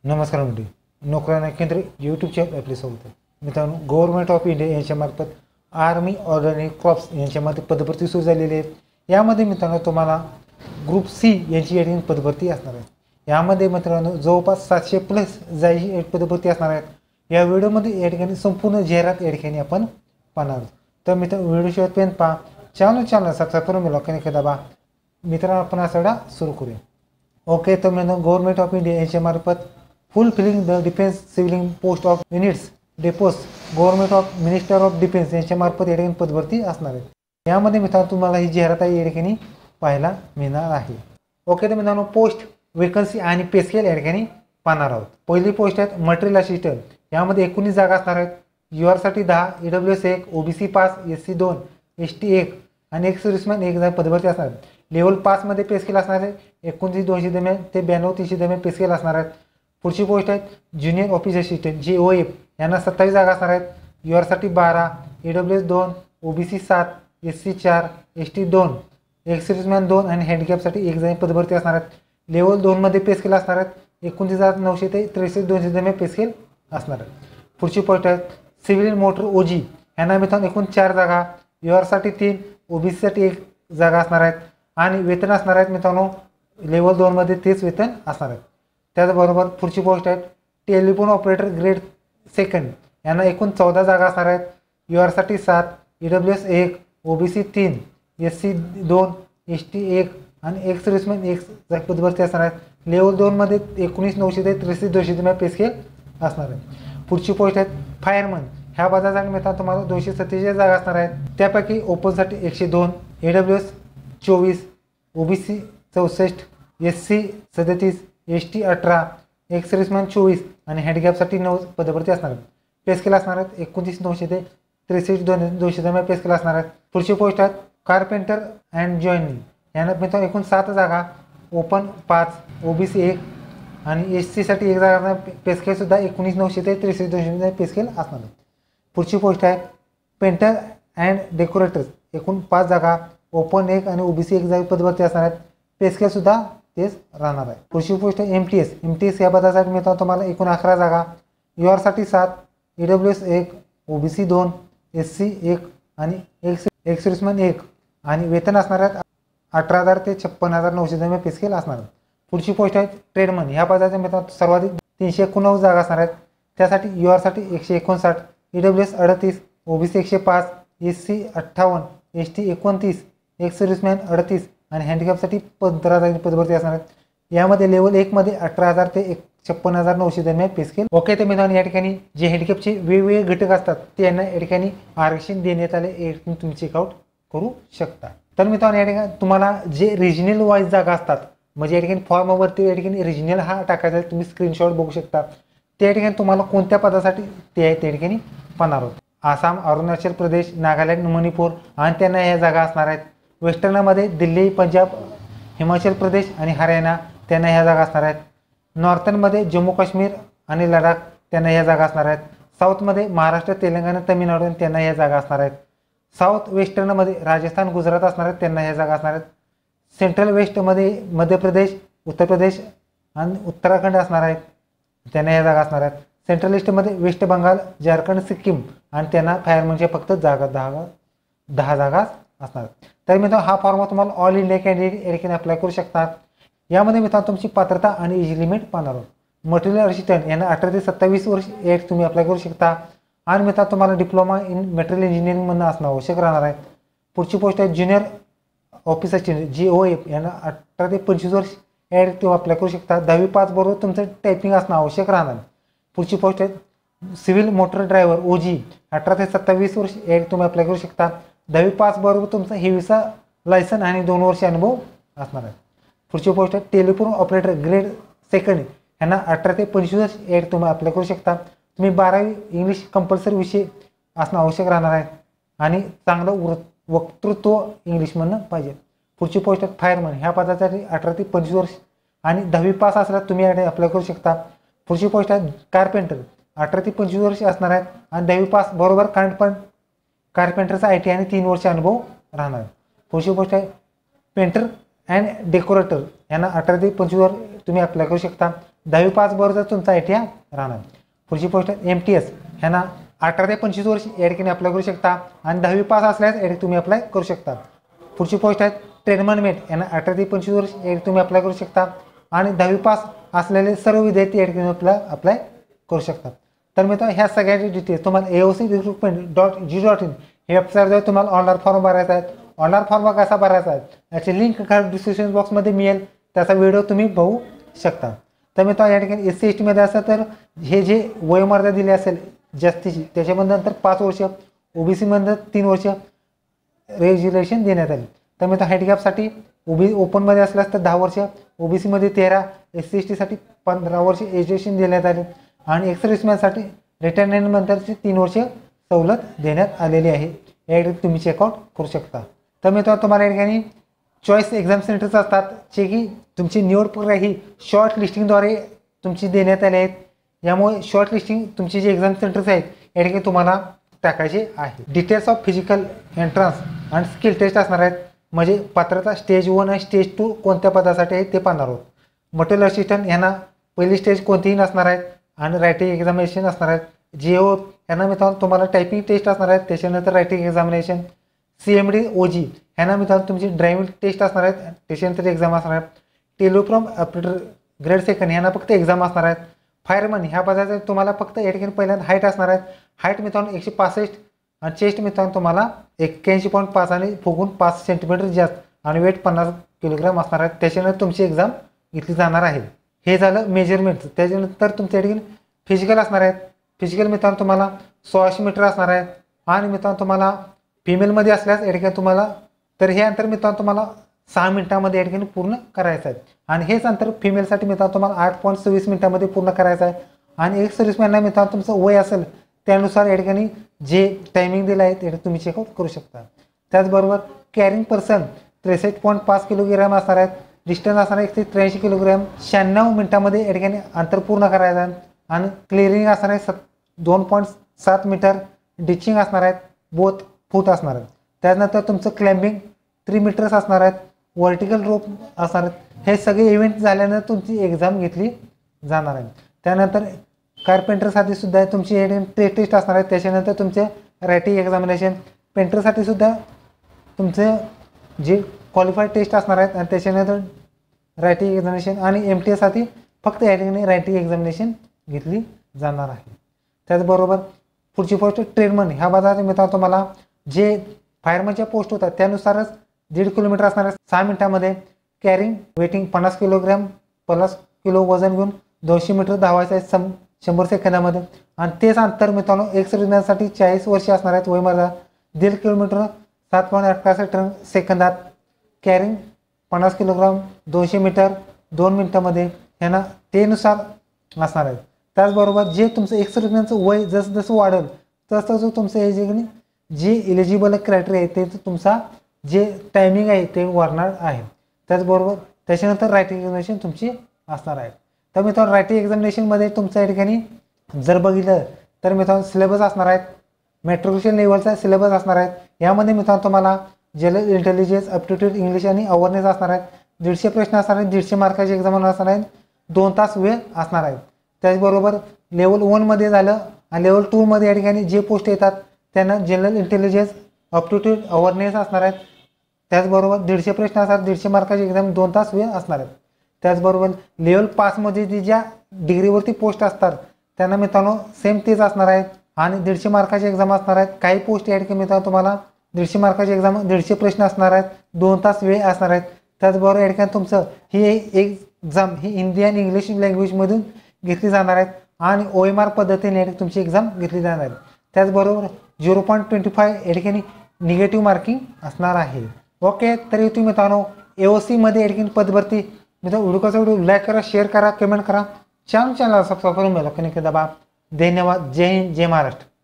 नमस्कार मंडळी, नोकऱ्यांना केंद्र यूट्यूब चॅनल आपले स्वागत आहे. मित्रांनो, गव्हर्नमेंट ऑफ इंडिया यांच्यामार्फत आर्मी ऑर्गॅनिक क्रॉप्स यांच्यामध्ये पदभरती सुरू झालेली आहे. यामध्ये मित्रांनो तुम्हाला ग्रुप सी यांची या ठिकाणी पदभरती असणार आहे. यामध्ये मित्रांनो जवळपास 700 प्लस जायची पदभरती असणार आहेत. या व्हिडिओमध्ये या ठिकाणी संपूर्ण जाहिरात या ठिकाणी आपण पाहणार आहोत. तर मित्रांनो, व्हिडिओ शेवटपर्यंत पहा. चॅनल सबस्क्राईब करून मी लॉक दाबा. मित्रांनो, आपण हा सगळा सुरू करूया. ओके, तर मित्रांनो, गव्हर्नमेंट ऑफ इंडिया यांच्यामार्फत fulfilling the defence civilian post of units depots government of minister of defence यांच्यामार्फत या ठिकाणी पदभरती असणार आहे. यामध्ये मित्रांनो तुम्हाला ही जाहिरात या ठिकाणी पाहायला मिळणार आहे. ओके, तर मित्रांनो, पोस्ट वेकन्सी आणि पे स्केल या ठिकाणी पाहणार आहोत. पहिली पोस्ट आहे मटेरियल असिस्टंट. यामध्ये 19 जागा असणार आहेत. UR साठी 10, EWS 1, OBC 5, SC 2, ST 1 आणि एक सर्व्हिसमॅन 1 जागा पदभरती असणार आहेत. लेवल 5 मध्ये पे स्केल असणार आहे. 29,200 दरम्यान ते 92,300 दरम्यान पे स्केल असणार आहेत. पुढची पोस्ट आहे ज्युनियर ऑफिस असिस्टंट JOF. यांना 27 जागा असणार आहेत. UR साठी 12, EWS 2, OBC 7, SC 4, ST 2, एक सर्व्हिसमॅन 2 आणि हँडिकॅपसाठी 1 जागा पदभरती असणार आहेत. लेवल 2 मध्ये पे स्केल असणार आहेत. 29,900 ते 63,200 दरम्यान पे स्केल असणार आहे. पुढची पोस्ट आहे सिव्हिल मोटर OG. यांना मित्रांनो एकूण 4 जागा. UR साठी 3, OBC साठी 1 जागा असणार आहेत आणि वेतन असणार आहेत मित्रांनो लेवल 2 मध्ये तेच वेतन असणार आहे. त्याचबरोबर पुढची पोस्ट आहे टेलिफोन ऑपरेटर ग्रेड 2. यांना एकूण 14 जागा असणार आहेत. UR साठी 7, EWS 1, OBC 3, SC 2, ST 1 आणि एक सर्व्हिसमॅन 1 पदभरती असणार आहेत. लेवल 2 मध्ये 19,900 ते 63,200 दरम्यान पे स्केल असणार आहे. पुढची पोस्ट आहे फायरमन. ह्या पदासाठी मित्रांनो तुम्हाला 247 जागा असणार आहेत. त्यापैकी ओपनसाठी 102, EWS 24, OBC 64, SC 37, ST 18, एक सर्व्हिसमॅन 24 आणि हँडिकॅपसाठी 9 पदभरती असणार आहेत. पे स्केल असणार आहेत 29,900 ते 63,200 दरम्यान पे स्केल असणार आहेत. पुढची पोस्ट आहेत कारपेंटर अँड जॉईनिंग. यांना मित्रांनो एकूण 7 जागा. ओपन 5, OBC 1 आणि SC साठी 1 जागा. पे स्केल सुद्धा 19,900 ते 63,200 पे स्केल असणार आहे. पुढची पोस्ट आहे पेंटर अँड डेकोरेटर्स. एकूण 5 जागा. ओपन 1 आणि OBC 1 जागा पदभरती असणार आहेत. पे स्केल सुद्धा तेच राहणार आहे. पुढची पोस्ट आहे MTS. या पदासाठी मित्रांनो तुम्हाला एकूण 11 जागा. UR साठी 7, EWS 1, OBC 2, SC 1 आणि एक सर्व्हिसमॅन 1 आणि वेतन असणार आहेत 18,000 ते 56,900 दरम्यान पे स्केल असणार आहे. पुढची पोस्ट आहे ट्रेडमन. ह्या पदासाठी मित्रांनो सर्वाधिक 389 जागा असणार आहेत. त्यासाठी UR साठी 159, EWS 38, OBC 105, SC 58, ST 29, एक सर्व्हिसमॅन 38 आणि हँडिकॅपसाठी 15,000 पदभरती असणार आहेत. यामध्ये लेवल 1 मध्ये 18,000 ते 56,900 दरम्यान पे स्केल. ओके, तर मित्रांनो या ठिकाणी जे हँडिकॅपचे वेगवेगळे घटक असतात ते यांना या ठिकाणी आरक्षण देण्यात आले. तुम्ही चेकआउट करू शकता. तर मित्रांनो या ठिकाणी तुम्हाला जे रिजनल वाईज जागा असतात म्हणजे या ठिकाणी फॉर्मवरती या ठिकाणी रिजनल हा टाकायचा आहे. तुम्ही स्क्रीनशॉट बघू शकता. त्या ठिकाणी तुम्हाला कोणत्या पदासाठी ते आहे त्या ठिकाणी पाहणार आहोत. आसाम, अरुणाचल प्रदेश, नागालँड, मणिपूर आणि त्यांना ह्या जागा असणार आहेत. वेस्टर्नमध्ये दिल्ली, पंजाब, हिमाचल प्रदेश आणि हरियाणा त्यांना ह्या जागा असणार आहेत. नॉर्थनमध्ये जम्मू काश्मीर आणि लडाख त्यांना ह्या जागा असणार आहेत. साऊथमध्ये महाराष्ट्र, तेलंगणा, तामिळनाडू त्यांना ह्या जागा असणार आहेत. साऊथ वेस्टर्नमध्ये राजस्थान, गुजरात असणार आहेत. त्यांना ह्या जागा असणार आहेत. सेंट्रल वेस्टमध्ये मध्य प्रदेश, उत्तर प्रदेश आणि उत्तराखंड असणार आहेत. त्यांना ह्या जागा असणार आहेत. सेंट्रल ईस्टमध्ये वेस्ट बंगाल, झारखंड, सिक्कीम आणि त्यांना फायरमनच्या फक्त 10 जागा असणार. तर मित्रांनो हा फॉर्म तुम्हाला ऑल इंडिया कॅन्डिडेट या ठिकाणी अप्लाय करू शकतात. यामध्ये मित्रांनो तुमची पात्रता आणि एज लिमिट पाहणार आहोत. मटेरियल असिस्टंट यांना 18 ते 27 वर्ष एज तुम्ही अप्लाय करू शकता आणि मित्रांनो तुम्हाला डिप्लोमा इन मटेरियल इंजिनिअरिंग मधून असणं आवश्यक राहणार आहे. पुढची पोस्ट आहे ज्युनियर ऑफिस असिस्टंट JOF. यांना 18 ते 25 वर्ष एड तुम्ही अप्लाय करू शकता. 10वी पास बरोबर तुमचं टायपिंग असणं आवश्यक राहणार. पुढची पोस्ट आहे सिव्हिल मोटर ड्रायव्हर OG. 18 ते 27 वर्ष एड तुम्ही अप्लाय करू शकता. 10वी पास बरोबर तुमचं हेवीचा लायसन आणि 2 वर्ष अनुभव असणार आहे. पुढची पोस्ट आहे टेलिफोन ऑपरेटर ग्रेड 2. यांना 18 ते 25 वर्ष एड तुम्ही अप्लाय करू शकता. तुम्ही 12वी इंग्लिश कंपल्सरी विषय असणं आवश्यक राहणार आहे आणि चांगलं वक्तृत्व इंग्लिशमधनं पाहिजे. पुढची पोस्ट आहे फायरमन. ह्या पदासाठी 18 ते 25 वर्ष आणि 10वी पास असल्यास तुम्ही अप्लाय करू शकता. पुढची पोस्ट आहे कारपेंटर. 18 ते 25 वर्ष असणार आहेत आणि 10वी पास बरोबर कार्पेंटरचा IT आणि 3 वर्ष अनुभव राहणार. पुढची पोस्ट आहे पेंटर अँड डेकोरेटर. यांना 18 ते 25 वर्ष तुम्ही अप्लाय करू शकता. 10वी पास बरोबर तुमचा ITI राहणार. पुढची पोस्ट MTS ह्यांना 18 ते 25 वर्ष या ठिकाणी अप्लाय करू शकता आणि 10वी पास असल्यास या ठिकाणी तुम्ही अप्लाय करू शकता. पुढची पोस्ट आहे ट्रेडमन मेट यांना 18 ते 25 वर्ष या ठिकाणी तुम्ही अप्लाय करू शकता आणि 10वी पास असलेले सर्व विद्यार्थी या ठिकाणी अप्लाय करू शकतात. तर मित्रांनो ह्या सगळ्याची डिटेल्स तुम्हाला AOC.recruitment.g.in हे वेबसाईटवर तुम्हाला ऑनलाईन फॉर्म भरायचा आहे. ऑनलाईन फॉर्म कसा भरायचा आहे याची लिंक डिस्क्रिप्शन बॉक्समध्ये मिळेल. त्याचा व्हिडिओ तुम्ही बघू शकता. तर मित्रांनो या ठिकाणी SC ST मध्ये असेल तर हे जे वयोमर्यादा दिली असेल जास्तीची त्याच्यामध्ये नंतर 5 वर्ष, OBC मध्ये 3 वर्ष रेग्युलेशन देण्यात आले. तर मित्रांनो हँडिकॅपसाठी ओपनमध्ये असल्यास तर 10 वर्ष, OBC मध्ये 13, SC ST साठी 15 वर्ष एज्युकेशन देण्यात आले आणि एक्सर्व्हिसमॅनसाठी रिटायरमेंट नंतरची 3 वर्ष सवलत देण्यात आलेली आहे. या ठिकाणी तुम्ही चेकआउट करू शकता. तर मित्रांनो तुम्हाला या ठिकाणी चॉईस एक्झाम सेंटर्स असतात जे की तुमची निवड प्रक्रिया ही शॉर्ट लिस्टिंगद्वारे तुमची देण्यात आले आहेत. यामुळे शॉर्ट लिस्टिंग तुमची जे एक्झाम सेंटर्स आहेत या ठिकाणी तुम्हाला टाकायचे आहे. डिटेल्स ऑफ फिजिकल एंट्रन्स आणि स्किल टेस्ट असणार आहेत. म्हणजे पात्रता स्टेज 1 आणि स्टेज 2 कोणत्या पदासाठी आहे ते पाहणार आहोत. मटेरियल असिस्टंट यांना पहिली स्टेज कोणतीही नसणार आहेत आणि रायटिंग एक्झामिनेशन असणार आहेत. GO यांना मित्रांनो तुम्हाला टायपिंग टेस्ट असणार आहेत, त्याच्यानंतर रायटिंग एक्झामिनेशन. CMD OG ह्यांना मित्रांनो तुमची ड्रायव्हिंग टेस्ट असणार आहेत, त्याच्यानंतर एक्झाम असणार आहेत. टेलिप्रॉम ऑपरेटर ग्रेड 2 ह्यांना फक्त एक्झाम असणार आहेत. फायरमन ह्या पदाचे तुम्हाला फक्त या ठिकाणी पहिल्यांदा हाईट असणार आहेत. हाईट मित्रांनो 165 आणि चेस्ट मित्रांनो तुम्हाला 81.5 आणि फुगून 5 सेंटीमीटर जास्त आणि वेट 50 किलोग्राम असणार आहेत. त्याच्यानंतर तुमची एक्झाम घेतली जाणार आहे. हे झालं मेजरमेंट. त्याच्यानंतर तुमच्या या ठिकाणी फिजिकल असणार आहेत. फिजिकल मित्रांनो तुम्हाला 1600 मीटर असणार आहे आणि मित्रांनो तुम्हाला फिमेलमध्ये असल्यास या ठिकाणी तुम्हाला तर हे अंतर मित्रांनो तुम्हाला 6 मिनिटांमध्ये या ठिकाणी पूर्ण करायचं आहे आणि हेच अंतर फिमेलसाठी मित्रांनो तुम्हाला 8.26 मिनिटांमध्ये पूर्ण करायचं आहे. आणि एक सर्व्हिसमॅनला मित्रांनो तुमचं वय असेल त्यानुसार या ठिकाणी जे टायमिंग दिलं आहे ते तुम्ही चेकआउट करू शकता. त्याचबरोबर कॅरिंग पर्सन 63.5 किलोग्राम असणार आहेत. डिस्टन्स असणार आहे 183 किलोग्राम. 96 मिनिटांमध्ये या ठिकाणी अंतर पूर्ण करायचं आहे आणि क्लिअरिंग असणार आहे 2.7 मीटर. डिचिंग असणार आहेत बोथ फूट असणार आहेत. त्यानंतर तुमचं क्लाइम्बिंग 3 मीटर्स असणार आहेत. व्हर्टिकल रोप असणार आहेत. हे सगळे इव्हेंट झाल्यानंतर तुमची एक्झाम घेतली जाणार आहे. त्यानंतर कार्पेंटरसाठी सुद्धा तुमची ट्रेड टेस्ट असणार आहे. त्याच्यानंतर तुमचे रायटिंग एक्झामिनेशन. पेंटरसाठी सुद्धा तुमचे जे क्वालिफाईड टेस्ट असणार आहेत आणि त्याच्यानंतर रायटिंग एक्झामिनेशन आणि MTS साठी फक्त या ठिकाणी रायटिंग एक्झामिनेशन घेतली जाणार आहे. त्याचबरोबर पुढची पोस्ट ट्रेडमन ह्या बाजारात मित्रांनो तुम्हाला जे फायरमनच्या पोस्ट होतात त्यानुसारच 1.5 किलोमीटर असणार आहे 6 मिनिटांमध्ये. कॅरिंग वेटिंग 50 किलोग्राम 50 किलो वजन घेऊन 200 मीटर धावायचं आहे 100 सेकंदामध्ये आणि तेच अंतर मित्रांनो एक सर्व्हिसमॅनसाठी 40 वर्ष असणार आहेत वयमर्यादा. 1.5 किलोमीटर 7.68 सेकंदात. कॅरिंग 50 किलोग्राम 200 मीटर 2 मिनिटांमध्ये ह्यांना तेनुसार असणार आहे. त्याचबरोबर जे तुमचं एक सर्व्हिसमॅनचं वय जसं जसं वाढेल तसं तुमचं हे जे एलिजिबल क्रायटेरिया आहे ते तुमचा जे टायमिंग आहे ते वाढणार आहे. त्याचबरोबर त्याच्यानंतर रायटिंग एक्झामिनेशन तुमची असणार आहे. तर मित्रांनो रायटिंग एक्झामिनेशनमध्ये तुमच्या या ठिकाणी जर बघितलं तर मित्रांनो सिलेबस असणार आहेत. मॅट्रिक्युलेशन लेवलचा सिलेबस असणार आहेत. यामध्ये मित्रांनो तुम्हाला जनरल इंटेलिजन्स, ॲप्टिट्यूड, इंग्लिश आणि अवेअरनेस असणार आहेत. 150 प्रश्न असणार आहेत. 150 मार्काची एक्झाम असणार आहेत. 2 तास वेळ असणार आहे. त्याचबरोबर लेवल 1 मध्ये झालं आणि लेवल 2 मध्ये या ठिकाणी जे पोस्ट येतात त्यांना जनरल इंटेलिजन्स, ॲप्टिट्यूड, अवेअरनेस असणार आहेत. त्याचबरोबर 150 प्रश्न असतात. 150 मार्काची एक्झाम 2 तास वेळ असणार आहेत. त्याचबरोबर लेवल 5 मध्ये जी ज्या डिग्रीवरती पोस्ट असतात त्यांना मित्रांनो सेम तेच असणार आहेत आणि 150 मार्काची एक्झाम असणार आहेत. काही पोस्ट या ठिकाणी मित्रांनो तुम्हाला 150 मार्काची एक्झाम 150 प्रश्न असणार आहेत. 2 तास वेळ असणार आहेत. त्याचबरोबर या ठिकाणी तुमचं ही एक्झाम ही हिंदी आणि इंग्लिश लँग्वेजमधून घेतली जाणार आहेत आणि OMR पद्धतीने तुमची एक्झाम घेतली जाणार आहे. त्याचबरोबर 0.25 या ठिकाणी निगेटिव्ह मार्किंग असणार आहे. ओके, तर तुम्ही मित्रांनो AOC मध्ये या ठिकाणी पदभरती मित्रांनो व्हिडिओ लाईक करा, शेअर करा, कमेंट करा, चॅनलला सबस्क्राईब करून बेल आयकॉन दाबा. धन्यवाद. जय हिंद, जय महाराष्ट्र.